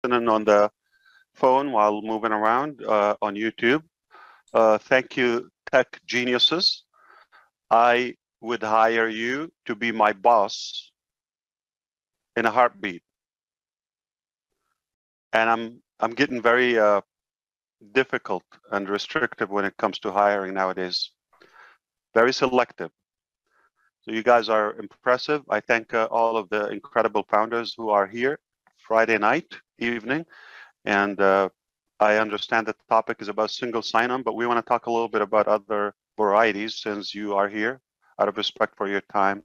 on the phone while moving around on YouTube. Thank you, tech geniuses. I would hire you to be my boss in a heartbeat. And I'm getting very difficult and restrictive when it comes to hiring nowadays. Very selective. So you guys are impressive. I thank all of the incredible founders who are here Friday night, evening. And I understand the topic is about single sign-on, but we want to talk a little bit about other varieties since you are here, out of respect for your time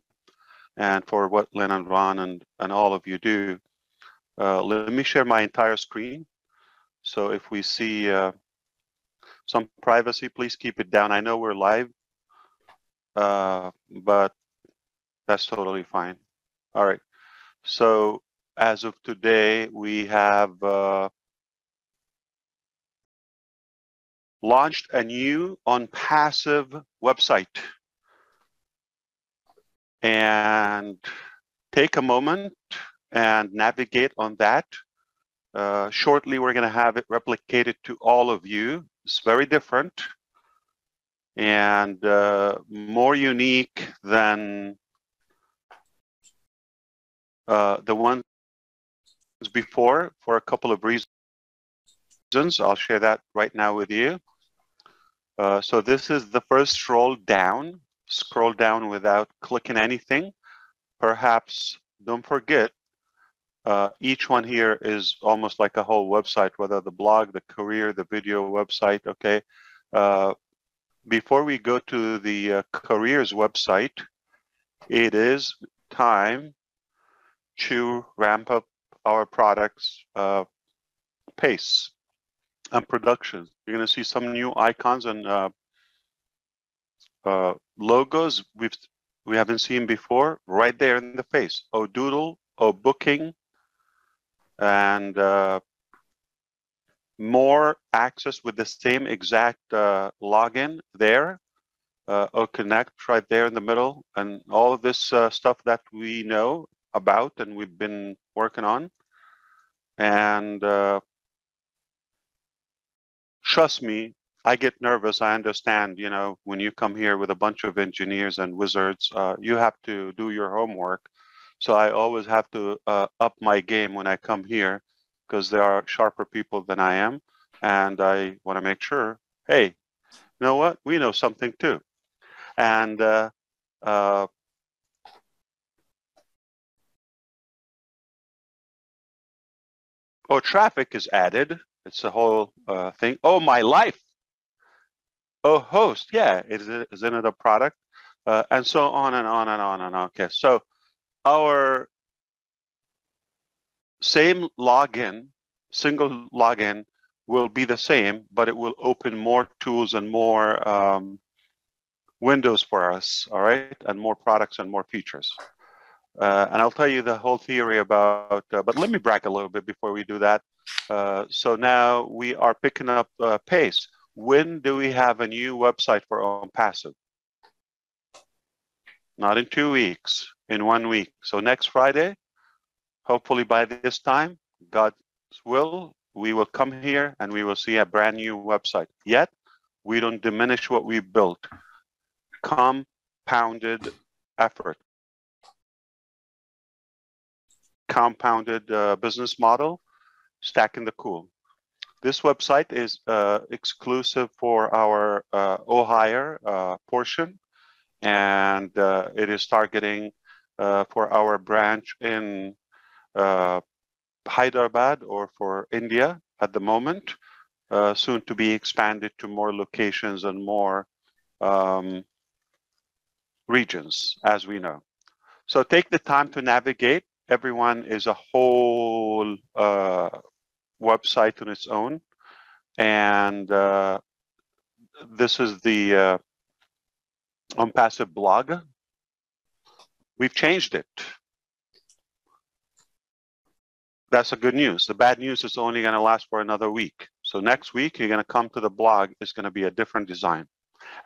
and for what Lynn and Ron and all of you do. Let me share my entire screen. So if we see some privacy, please keep it down. I know we're live, but that's totally fine. All right. So as of today, we have launched a new on-passive website. And take a moment and navigate on that. Shortly, we're going to have it replicated to all of you. It's very different and more unique than the ones before for a couple of reasons. I'll share that right now with you. So this is the first scroll down. Scroll down without clicking anything. Perhaps don't forget, each one here is almost like a whole website, whether the blog, the career, the video website, okay? Before we go to the careers website, it is time to ramp up our products pace and production. You're gonna see some new icons and logos we haven't seen before right there in the face. Oh, Doodle, oh, booking, and more access with the same exact login there. Oh, connect right there in the middle, and all of this stuff that we know about and we've been working on. And trust me, I get nervous. I understand, you know, when you come here with a bunch of engineers and wizards, you have to do your homework. So I always have to up my game when I come here because there are sharper people than I am. And I want to make sure, hey, you know what? We know something too. And oh, traffic is added. It's a whole thing. Oh, my life. Oh, host, yeah, isn't it a product? And so on and on and on and on. Okay, so our same login, single login will be the same, but it will open more tools and more windows for us, all right? And more products and more features. And I'll tell you the whole theory about, but let me brag a little bit before we do that. So now we are picking up pace. When do we have a new website for on-passive? Not in 2 weeks, in 1 week. So next Friday, hopefully by this time, God's will, we will come here and we will see a brand new website. Yet, we don't diminish what we built. Compounded effort. Compounded business model, stacking the cool. This website is exclusive for our Ohio portion, and it is targeting for our branch in Hyderabad or for India at the moment, soon to be expanded to more locations and more regions, as we know. So take the time to navigate. Everyone is a whole website on its own, and this is the on-passive blog. We've changed it. That's the good news. The bad news is only going to last for another week. So next week, you're going to come to the blog. It's going to be a different design.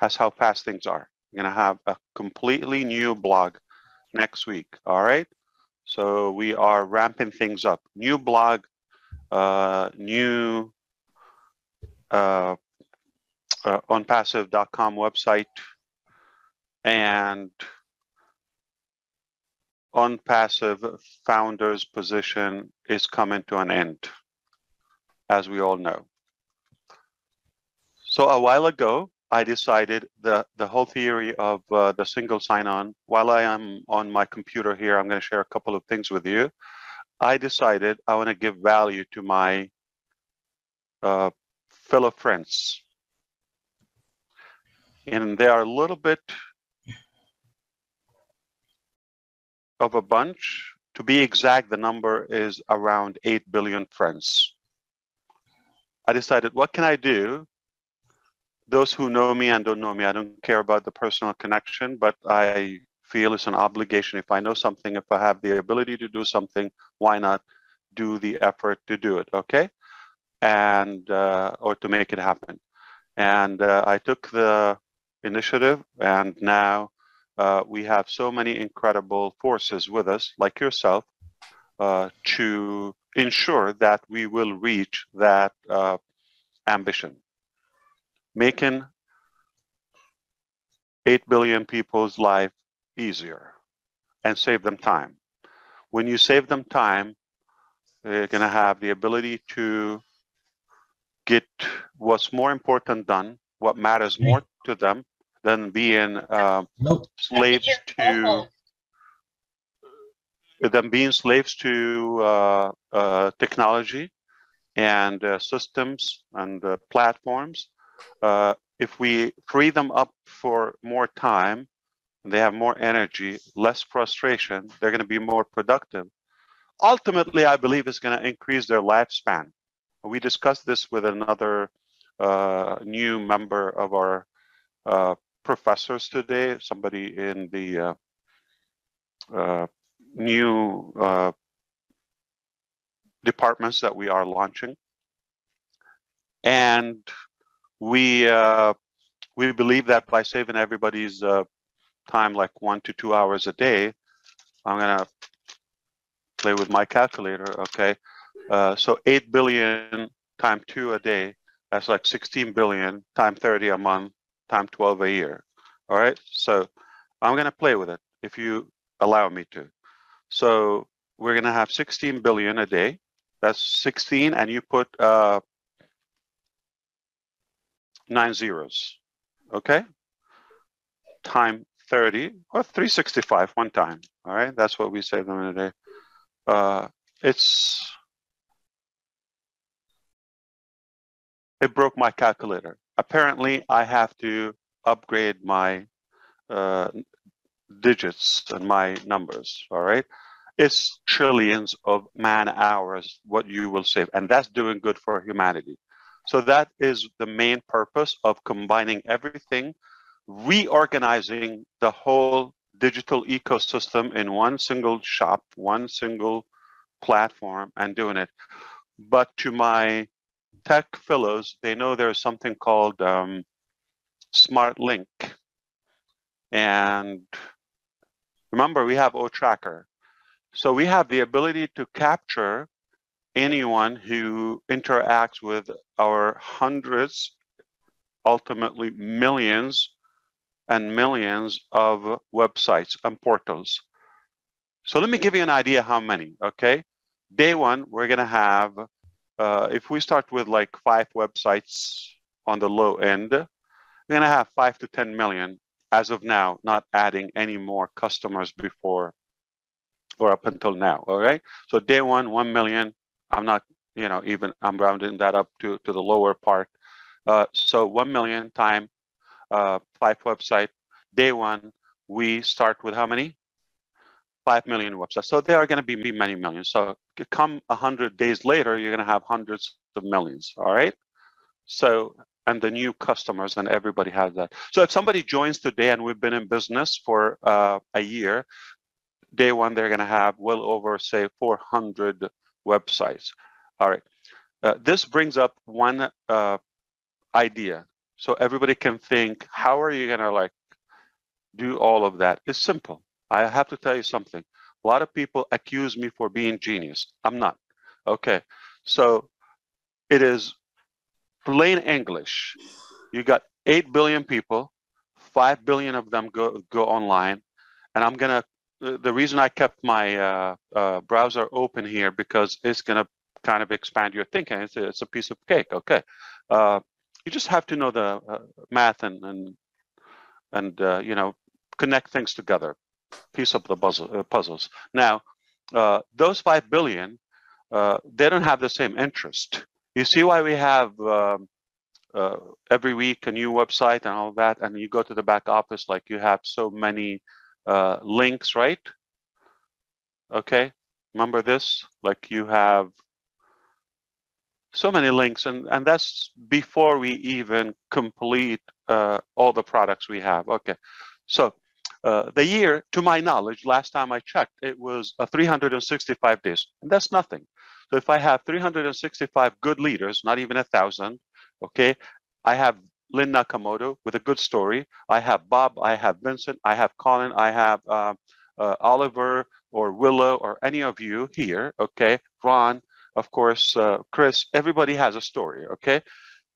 That's how fast things are. You're going to have a completely new blog next week. All right. So we are ramping things up. New blog, new onpassive.com website, and OnPassive founder's position is coming to an end, as we all know. So a while ago, I decided the whole theory of the single sign-on, while I am on my computer here, I'm going to share a couple of things with you. I decided I want to give value to my fellow friends. And they are a little bit of a bunch. To be exact, the number is around 8 billion friends. I decided, what can I do? Those who know me and don't know me, I don't care about the personal connection, but I feel it's an obligation. If I know something, if I have the ability to do something, why not do the effort to do it, okay? And, or to make it happen. And I took the initiative, and now we have so many incredible forces with us, like yourself, to ensure that we will reach that ambition. Making 8 billion people's life easier and save them time. When you save them time, they're going to have the ability to get what's more important done, what matters more to them than being slaves to technology and systems and platforms. If we free them up for more time, they have more energy, less frustration, they're going to be more productive. Ultimately, I believe it's going to increase their lifespan. We discussed this with another new member of our professors today, somebody in the new departments that we are launching. And we believe that by saving everybody's time, like 1 to 2 hours a day, I'm going to play with my calculator, okay? So 8 billion times 2 a day, that's like 16 billion times 30 a month, times 12 a year, all right? So I'm going to play with it if you allow me to. So we're going to have 16 billion a day. That's 16, and you put 9 zeros, okay? Time 30, or 365 one time, all right? That's what we save them in a day. It broke my calculator. Apparently, I have to upgrade my digits and my numbers, all right? It's trillions of man hours what you will save, and that's doing good for humanity. So that is the main purpose of combining everything, reorganizing the whole digital ecosystem in one single shop, one single platform, and doing it. But to my tech fellows, they know there's something called Smart Link. And remember, we have O-Tracker. So we have the ability to capture anyone who interacts with our hundreds, ultimately millions and millions of websites and portals. So let me give you an idea how many, okay? Day one, we're gonna have, if we start with like 5 websites on the low end, we're gonna have 5 to 10 million as of now, not adding any more customers before or up until now, all right? So day one, 1 million, I'm not, you know, even, I'm rounding that up to the lower part. So 1 million times 5 website. Day one, we start with how many? 5 million websites. So they are going to be many millions. So come 100 days later, you're going to have hundreds of millions, all right? So, and the new customers, and everybody has that. So if somebody joins today, and we've been in business for a year, day one, they're going to have well over, say, 400 websites. All right. This brings up one idea. So everybody can think, how are you going to like do all of that? It's simple. I have to tell you something. A lot of people accuse me for being genius. I'm not. Okay. So it is plain English. You got 8 billion people, 5 billion of them go online. And I'm going to, the reason I kept my browser open here, because it's going to kind of expand your thinking. It's a piece of cake. Okay. You just have to know the math and you know, connect things together, piece of the puzzles. Now, those 5 billion, they don't have the same interest. You see why we have every week a new website and all that, and you go to the back office, like you have so many links, right? Okay, remember this? Like you have so many links, and that's before we even complete all the products we have. Okay, so the year, to my knowledge, last time I checked, it was 365 days, and that's nothing. So if I have 365 good leaders, not even 1,000, okay, I have Lynn Nakamoto with a good story. I have Bob, I have Vincent, I have Colin, I have Oliver or Willow or any of you here, okay, Ron, of course, Chris, everybody has a story, okay?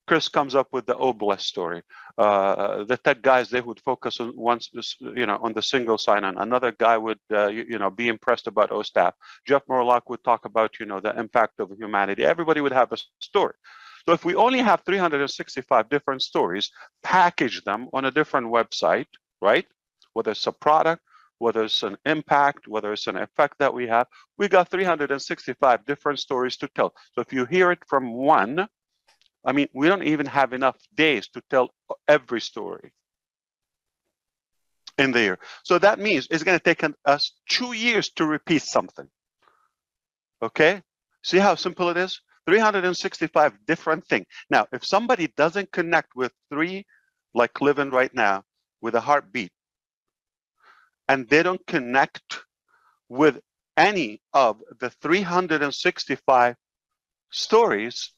Chris comes up with the Oblast story. The tech guys, they would focus on once, you know, on the single sign-on. Another guy would, you know, be impressed about OSTAF. Jeff Morlock would talk about, you know, the impact of humanity. Everybody would have a story. So if we only have 365 different stories, package them on a different website, right? Whether it's a product, whether it's an impact, whether it's an effect that we have, we got 365 different stories to tell. So if you hear it from one, I mean, we don't even have enough days to tell every story in the year. So that means it's going to take us 2 years to repeat something. Okay? See how simple it is? 365 different things. Now, if somebody doesn't connect with 3, like living right now, with a heartbeat, and they don't connect with any of the 365 stories,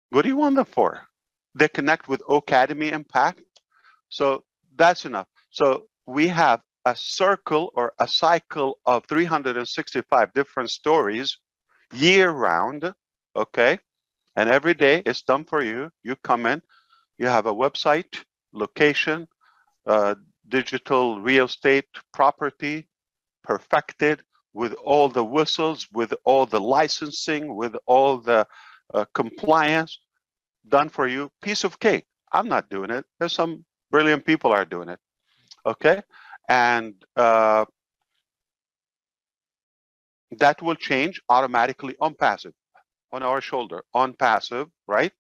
what do you want them for? They connect with Academy Impact. So that's enough. So we have a circle or a cycle of 365 different stories year round, okay? And every day it's done for you. You come in, you have a website, location, digital real estate property, perfected with all the whistles, with all the licensing, with all the compliance, done for you, piece of cake. I'm not doing it. There's some brilliant people are doing it, okay? And that will change automatically on passive, on our shoulder, on passive, right?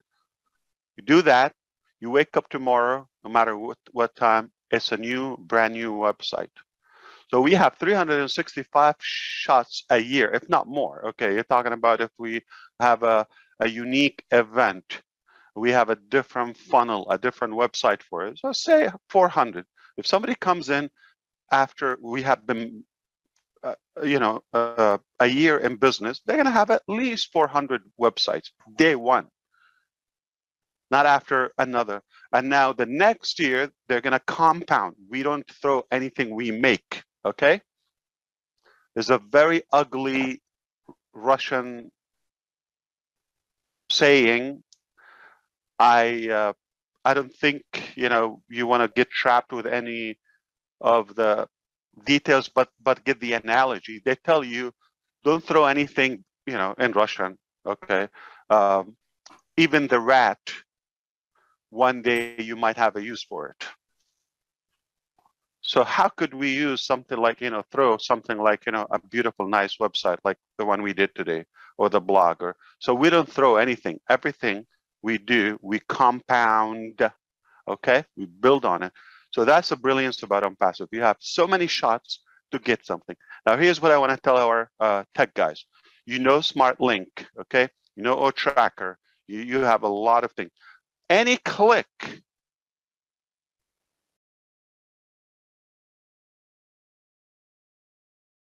You do that, you wake up tomorrow, no matter what time, it's a brand new website. So we have 365 shots a year, if not more. Okay, you're talking about if we have a unique event, we have a different funnel, a different website for it. So say 400. If somebody comes in after we have been, you know, a year in business, they're going to have at least 400 websites day one, not after another. And now the next year, they're going to compound. We don't throw anything we make, okay? There's a very ugly Russian saying, I don't think, you know, you want to get trapped with any of the details, but get the analogy. They tell you, don't throw anything, you know, in Russian, okay? Even the rat, one day you might have a use for it. So how could we use something like, you know, throw something like, you know, a beautiful, nice website like the one we did today, or the blogger. So we don't throw anything. Everything we do, we compound, okay? We build on it. So that's the brilliance about OnPassive. You have so many shots to get something. Now, here's what I want to tell our tech guys. You know Smart Link, okay? You know OTracker. You have a lot of things. Any click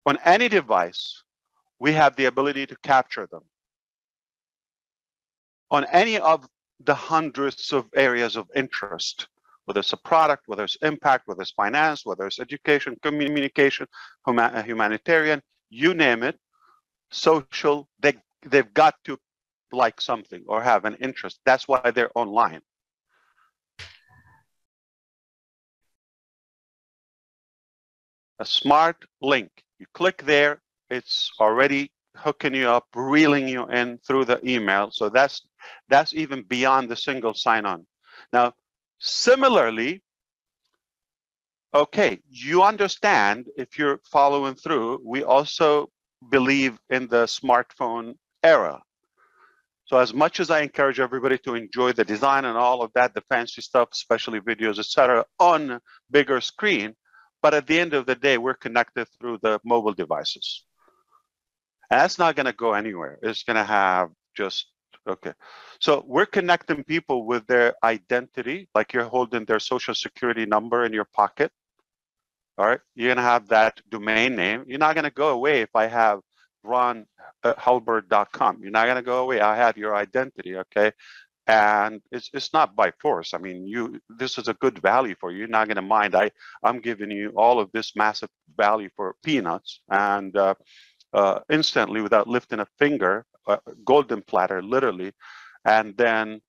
on any device, we have the ability to capture them. On any of the hundreds of areas of interest, whether it's a product, whether it's impact, whether it's finance, whether it's education, communication, humanitarian, you name it, social, they've got to like something or have an interest. That's why they're online. A smart link. You click there, it's already hooking you up, reeling you in through the email. So that's even beyond the single sign-on. Now, similarly, okay, you understand, if you're following through, we also believe in the smartphone era. So as much as I encourage everybody to enjoy the design and all of that, the fancy stuff, especially videos, etc., on bigger screen, but at the end of the day, we're connected through the mobile devices. And that's not going to go anywhere. It's going to have just, okay. So we're connecting people with their identity, like you're holding their social security number in your pocket. All right, you're going to have that domain name. You're not going to go away if I have ronhalbert.com. You're not going to go away. I have your identity, okay? And it's not by force. I mean, this is a good value for you. You're not going to mind. I'm giving you all of this massive value for peanuts, and instantly, without lifting a finger, golden platter, literally, and then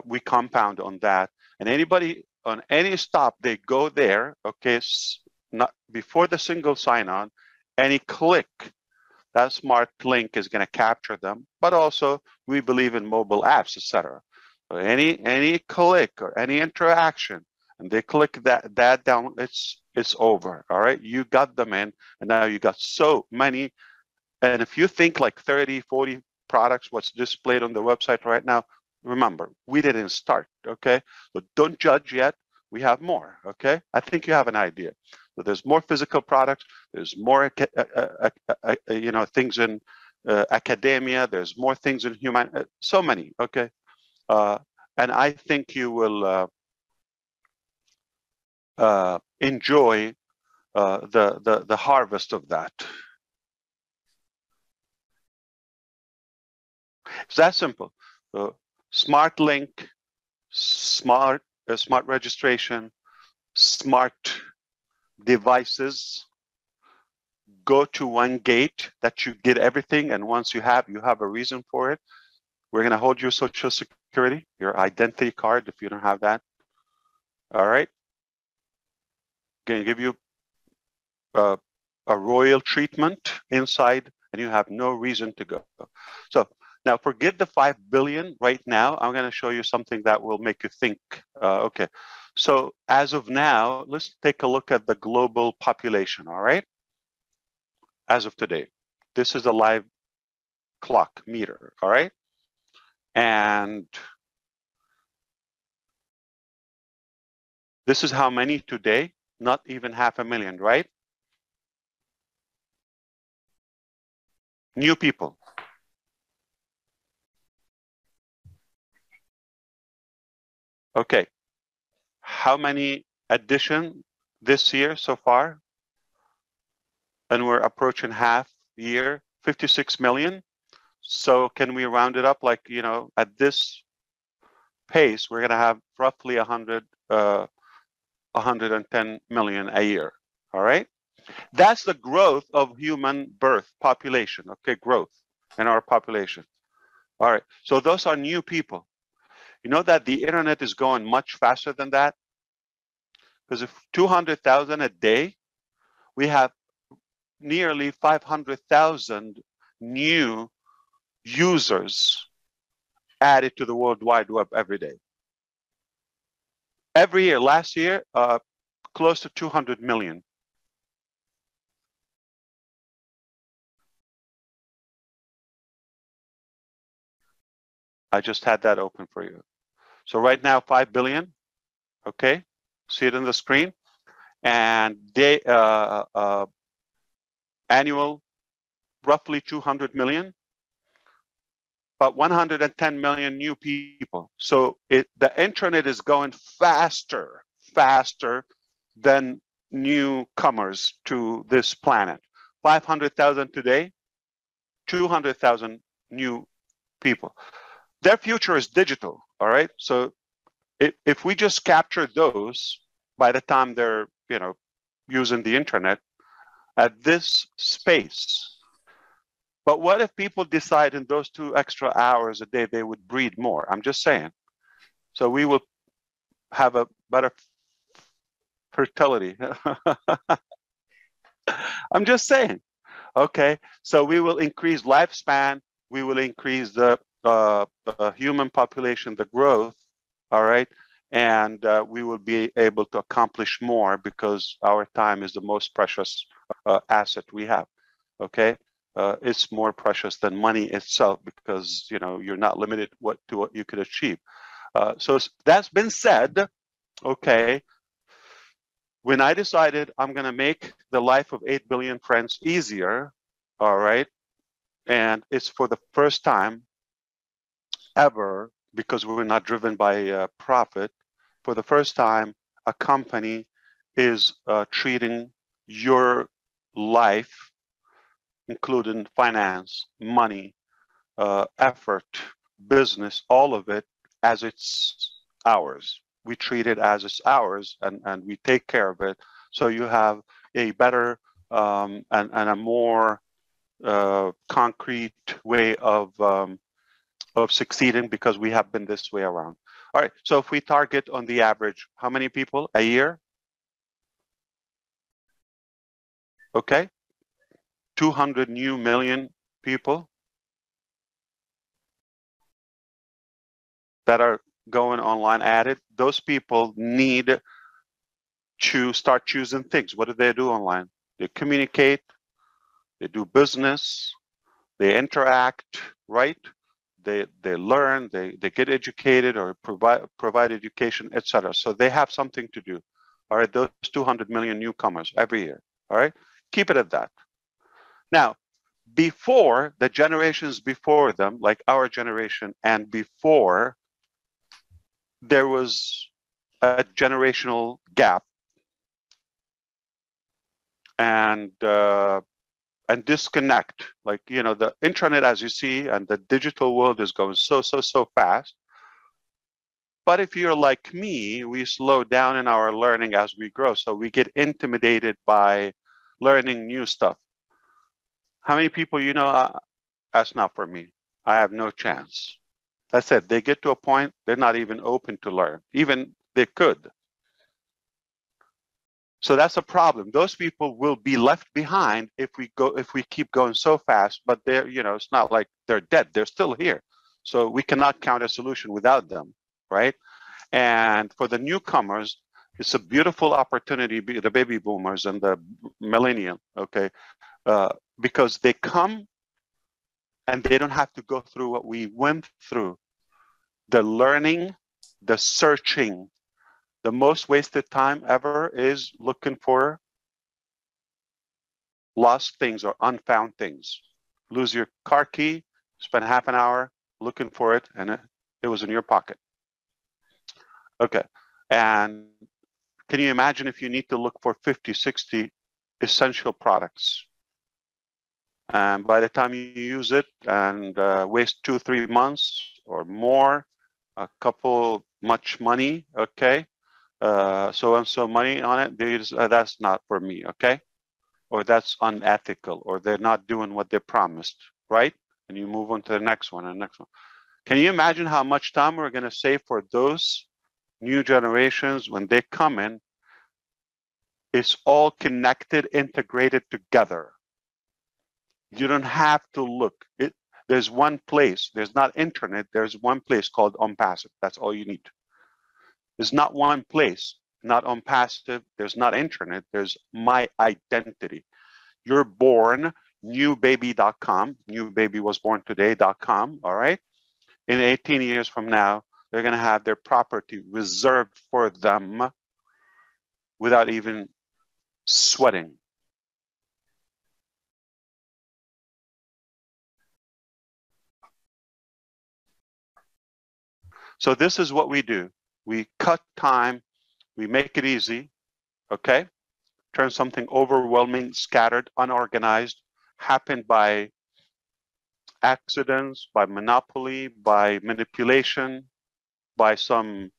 we compound on that. And anybody on any stop, they go there, okay, not before the single sign-on, any click, that smart link is going to capture them. But also, we believe in mobile apps, etc. So any click or any interaction, and they click that down, it's over. All right, you got them in, and now you got so many. And if you think like 30, 40 products, what's displayed on the website right now, remember, we didn't start, okay? So don't judge yet. We have more, okay? I think you have an idea. So there's more physical products. There's more, things in academia. There's more things in human, so many, okay? And I think you will enjoy the harvest of that. It's that simple. So smart link, smart registration, smart devices. Go to one gate that you get everything, and once you have a reason for it. We're going to hold your social security, your identity card if you don't have that. All right. Going to give you a royal treatment inside, and you have no reason to go. So now forget the 5 billion right now. I'm going to show you something that will make you think. Okay. So as of now, let's take a look at the global population. All right. As of today, this is a live clock meter. All right. And this is how many today? Not even 500,000, right? New people. Okay. How many addition this year so far? And we're approaching half year, 56 million. So can we round it up, like, at this pace, we're going to have roughly 110 million a year. All right. That's the growth of human birth population. Okay. Growth in our population. All right. So those are new people. You know that the internet is going much faster than that? Because if 200,000 a day, we have nearly 500,000 new users added to the World Wide Web every day. Every year, last year, close to 200 million. I just had that open for you. So right now, 5 billion, okay? See it on the screen. And they, annual, roughly 200 million. But 110 million new people. So the internet is going faster than newcomers to this planet. 500,000 today, 200,000 new people. Their future is digital, all right? So if we just capture those by the time they're, using the internet, at this space. But what if people decide in those 2 extra hours a day they would breed more? I'm just saying. So we will have a better fertility. I'm just saying. Okay, so we will increase lifespan. We will increase the human population, the growth. All right, and we will be able to accomplish more because our time is the most precious asset we have. Okay, it's more precious than money itself because you're not limited to what you could achieve. So that's been said. Okay, when I decided I'm going to make the life of 8 billion friends easier, all right, and it's for the first time ever, because we're not driven by profit, for the first time, a company is treating your life, including finance, money, effort, business, all of it, as it's ours. We treat it as it's ours, and we take care of it. So you have a better and a more concrete way of succeeding because we have been this way around. All right, so if we target on the average, how many people a year? Okay, 200 new million people that are going online added. Those people need to start choosing things. What do they do online? They communicate, they do business, they interact, right? They learn, they get educated or provide education, etc. So they have something to do. All right, those 200 million newcomers every year. All right, keep it at that. Now, before the generations before them, like our generation and before, there was a generational gap and disconnect. Like, the internet, as you see, and the digital world is going so fast. But if you're like me, we slow down in our learning as we grow. So we get intimidated by learning new stuff. How many people, that's not for me. I have no chance. I said, they get to a point, they're not even open to learn. Even they could. So that's a problem. Those people will be left behind if we keep going so fast, but they're, it's not like they're dead. They're still here. So we cannot count a solution without them, right? And for the newcomers, it's a beautiful opportunity, the baby boomers and the millennial, okay? Because they come and they don't have to go through what we went through. The learning, the searching. The most wasted time ever is looking for lost things or unfound things. Lose your car key, spend half an hour looking for it, and it was in your pocket. Okay, and can you imagine if you need to look for 50, 60 essential products? And by the time you use it and waste 2-3 months or more, a couple much money, okay? So money on it, that's not for me, okay? Or that's unethical, or they're not doing what they promised, right? And you move on to the next one and the next one. Can you imagine how much time we're going to save for those new generations when they come in? It's all connected, integrated together. You don't have to look. There's one place. There's not internet. There's one place called OnPassive. That's all you need. There's not one place, not OnPassive. There's not internet. There's my identity. You're born, newbaby.com. New baby was born today.com. All right. In 18 years from now, they're going to have their property reserved for them without even sweating. So this is what we do. We cut time, we make it easy, okay? Turn something overwhelming, scattered, unorganized, happened by accidents, by monopoly, by manipulation, by some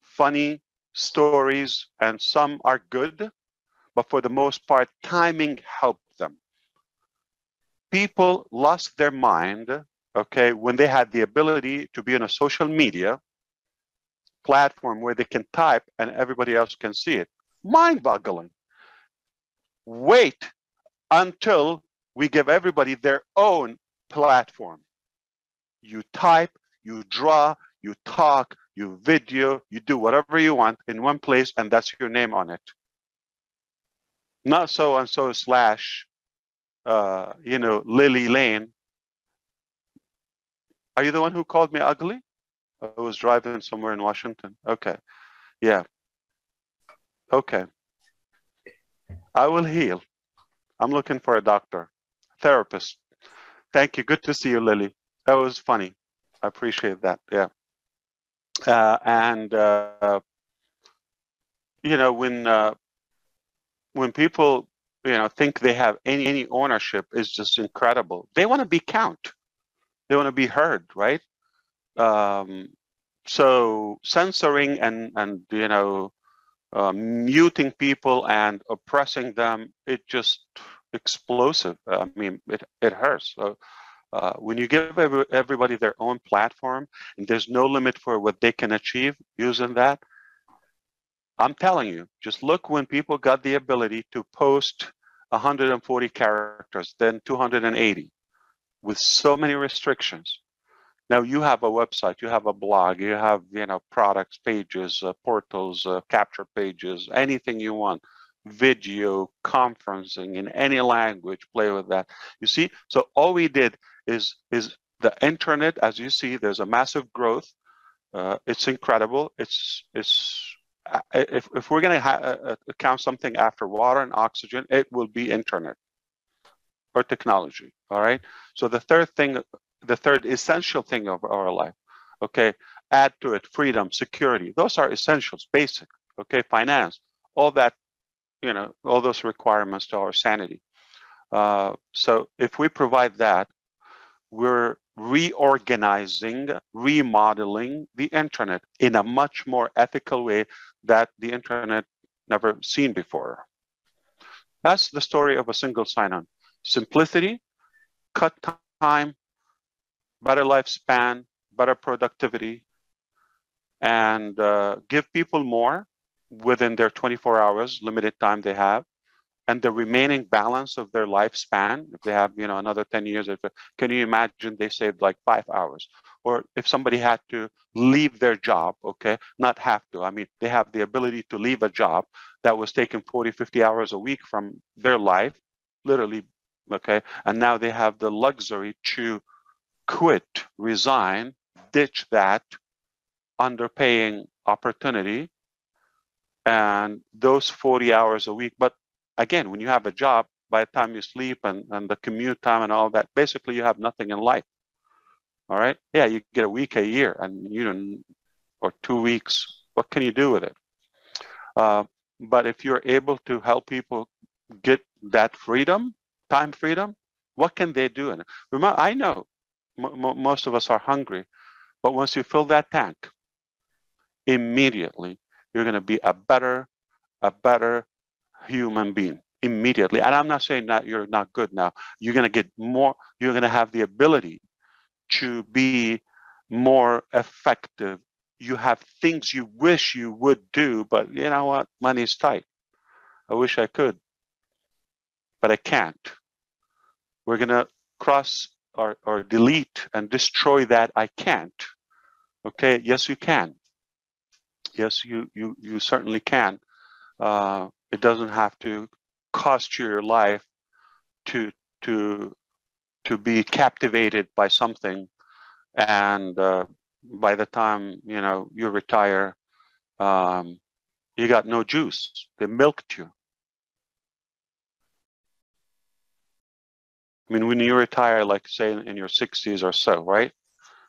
funny stories, and some are good, but for the most part, timing helped them. People lost their mind, okay, when they had the ability to be on a social media platform where they can type and everybody else can see it. Mind-boggling. Wait until we give everybody their own platform. You type, you draw, you talk, you video, you do whatever you want in one place, and that's your name on it. Not so and so slash, Lily Lane. Are you the one who called me ugly? I was driving somewhere in Washington. Okay. Yeah. Okay. I will heal. I'm looking for a doctor, therapist. Thank you. Good to see you, Lily. That was funny. I appreciate that. Yeah. When people, think they have any ownership, is just incredible. They want to be count. They want to be heard, right? So censoring and muting people and oppressing them, it just explosive. I mean, it hurts. So when you give everybody their own platform and there's no limit for what they can achieve using that, I'm telling you, just look when people got the ability to post 140 characters, then 280, with so many restrictions. Now you have a website, you have a blog, you have products pages, portals, capture pages, anything you want, video, conferencing in any language, play with that. You see, so all we did is the internet. As you see, there's a massive growth. It's incredible. If we're going to count something after water and oxygen, it will be internet or technology. All right. So the third essential thing of our life, okay, add to it freedom, security. Those are essentials, basic, okay, finance, all that, all those requirements to our sanity. So if we provide that, we're reorganizing, remodeling the internet in a much more ethical way that the internet never seen before. That's the story of a single sign-on. Simplicity, cut time, better lifespan, better productivity, and give people more within their 24 hours, limited time they have, and the remaining balance of their lifespan. If they have, another 10 years, can you imagine they saved like 5 hours? Or if somebody had to leave their job, okay, not have to, I mean, they have the ability to leave a job that was taking 40, 50 hours a week from their life, literally, okay, and now they have the luxury to quit, resign, ditch that underpaying opportunity and those 40 hours a week. But again, when you have a job, by the time you sleep and the commute time and all that, basically you have nothing in life. All right. Yeah, you get a week, a year, and or 2 weeks. What can you do with it? But if you're able to help people get that freedom, time freedom, what can they do in it? Remember, I know most of us are hungry, but once you fill that tank, immediately you're going to be a better human being immediately. And I'm not saying that you're not good now. You're going to get more. You're going to have the ability to be more effective. You have things you wish you would do, but you know what? Money's tight. I wish I could, but I can't. We're going to cross or delete and destroy that I can't. Okay? Yes, you can. Yes, you certainly can. It doesn't have to cost you your life to be captivated by something, and by the time you retire, you got no juice. They milked you. I mean, when you retire, like say in your 60s or so, right?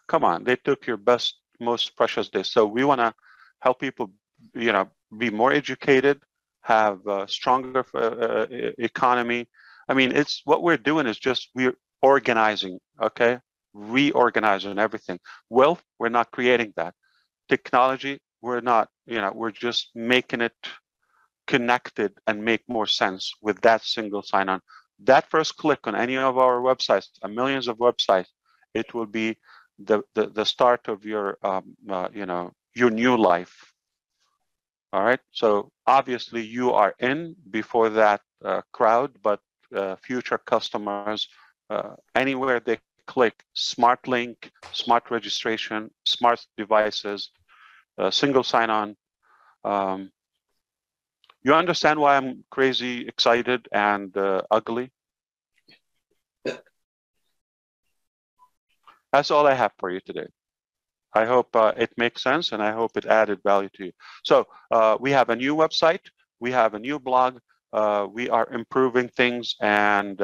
Come on, they took your best, most precious days. So we want to help people, be more educated, have a stronger economy. I mean, it's what we're doing is just we're organizing, okay? Reorganizing everything. Wealth, we're not creating that. Technology, we're not, we're just making it connected and make more sense with that single sign-on. That first click on any of our websites, millions of websites, it will be the start of your your new life. All right. So obviously you are in before that crowd, but future customers, anywhere they click, smart link, smart registration, smart devices, single sign-on. You understand why I'm crazy excited and ugly? That's all I have for you today. I hope it makes sense, and I hope it added value to you. So we have a new website. We have a new blog. We are improving things. And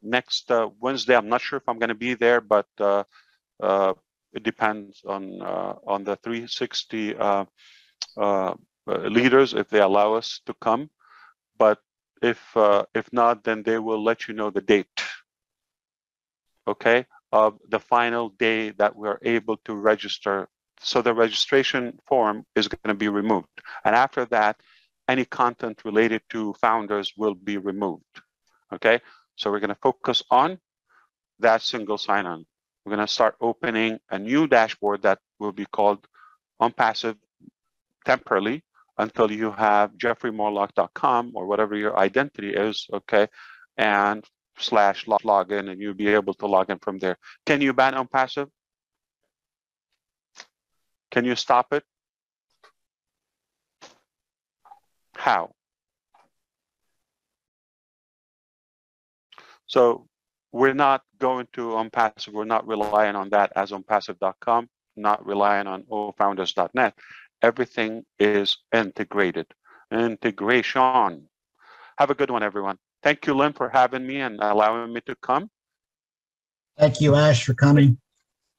next Wednesday, I'm not sure if I'm going to be there, but it depends on the 360 leaders if they allow us to come. But if not, then they will let you know the date. Okay, of the final day that we're able to register. So the registration form is going to be removed. And after that, any content related to founders will be removed. Okay, so we're going to focus on that single sign-on. We're going to start opening a new dashboard that will be called OnPassive temporarily until you have jeffreymorlock.com or whatever your identity is, okay, and /login, and you'll be able to log in from there. Can you ban OnPassive? Can you stop it? How? So we're not going to OnPassive. We're not relying on that as OnPassive.com, not relying on ofounders.net. Everything is integrated. Integration. Have a good one, everyone. Thank you, Lynn, for having me and allowing me to come. Thank you, Ash, for coming.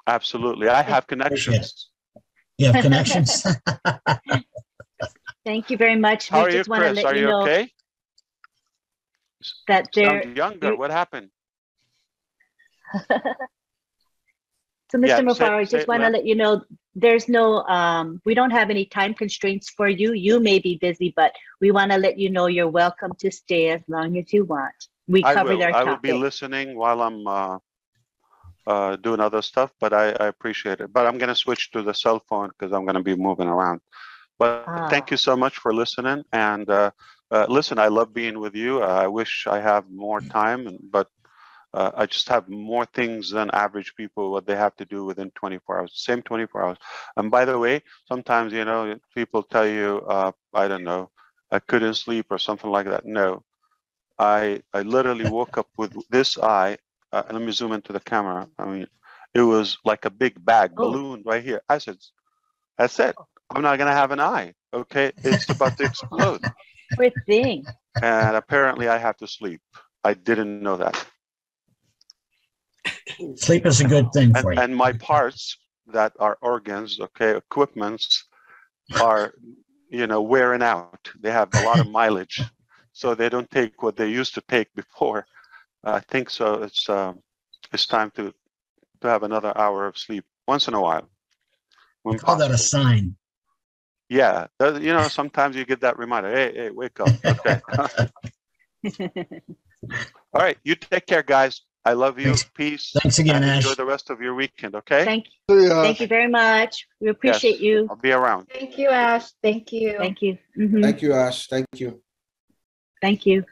Absolutely. I have connections. You have connections? Thank you very much. How are you, Chris? Are you okay? That they're sound younger. What happened? So, Mr. Mufara, I just want to let you know there's no, we don't have any time constraints for you. You may be busy, but we want to let you know you're welcome to stay as long as you want. We covered our topic. I will be listening while I'm doing other stuff, but I appreciate it. But I'm going to switch to the cell phone because I'm going to be moving around. But thank you so much for listening. And listen, I love being with you. I wish I have more time, but I just have more things than average people, what they have to do within 24 hours, same 24 hours. And by the way, sometimes, you know, people tell you, I don't know, I couldn't sleep or something like that. No, I literally woke up with this eye. Let me zoom into the camera. I mean, it was like a big bag, balloon right here. I said, that's it. I'm not going to have an eye. Okay. It's about to explode. Poor thing. And apparently I have to sleep. I didn't know that. Sleep is a good thing for you. And my parts that are organs, okay, equipments are, you know, wearing out. They have a lot of mileage. So they don't take what they used to take before. I think so. It's time to have another hour of sleep once in a while. We call that a sign. Yeah, you know, sometimes you get that reminder. Hey, wake up. Okay. All right, you take care, guys. I love you. Thanks. Peace. Thanks again, Ash. Enjoy the rest of your weekend. Okay. Thank you. Thank you very much. We appreciate you. I'll be around. Thank you, Ash. Thank you. Thank you. Thank you, Ash. Thank you. Thank you.